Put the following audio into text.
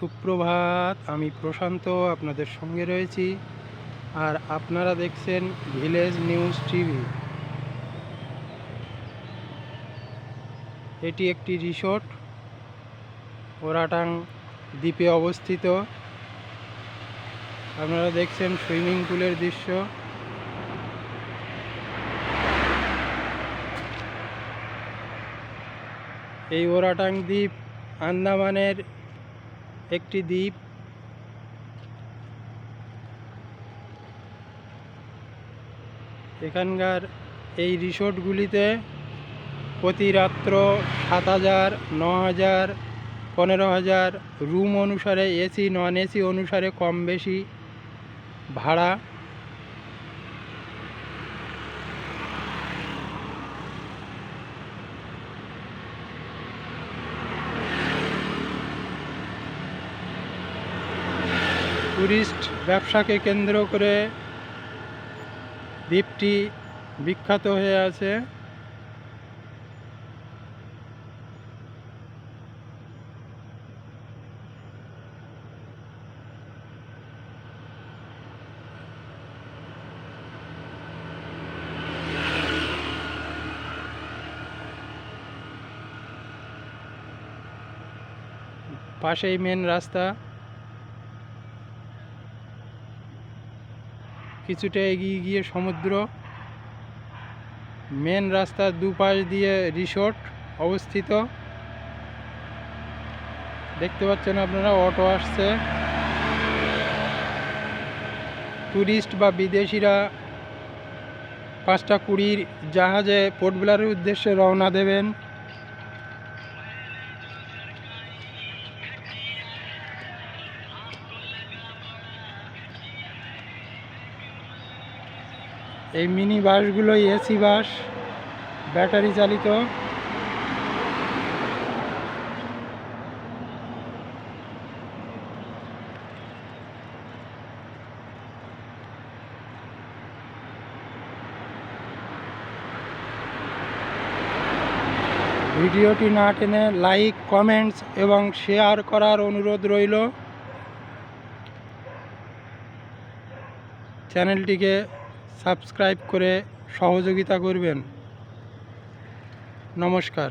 সুপ্রভাত, আমি প্রশান্ত আপনাদের সঙ্গে রয়েছি। আর আপনারা দেখছেন ভিলেজ নিউজ টিভি। এটি একটি রিসোর্ট ওরাটাং দ্বীপে অবস্থিত। আপনারা দেখছেন সুইমিং পুলের দৃশ্য। এই ওরাটাং দ্বীপ আন্দামানের একটি দ্বীপ। এখানকার এই রিসোর্টগুলিতে প্রতি রাত্র 7,000, 9,000, 15,000 রুম অনুসারে, এসি নন এসি অনুসারে কম বেশি ভাড়া। টুরিস্ট ব্যবসাকে কেন্দ্র করে দ্বীপটি বিখ্যাত হয়ে আছে। পাশেই মেন রাস্তা, কিছুটা এগিয়ে গিয়ে সমুদ্র। মেন রাস্তার দুপাশ দিয়ে রিসোর্ট অবস্থিত। দেখতে পাচ্ছেন আপনারা, অটো আসছে। টুরিস্ট বা বিদেশিরা 5:20 জাহাজে পোর্ট ব্লেয়ারের উদ্দেশ্যে রওনা দেবেন। এই মিনি বাসগুলো এসি বাস, ব্যাটারি চালিত। ভিডিওটি না টেনে লাইক, কমেন্টস এবং শেয়ার করার অনুরোধ রইল। চ্যানেলটিকে সাবস্ক্রাইব করে সহযোগিতা করবেন। নমস্কার।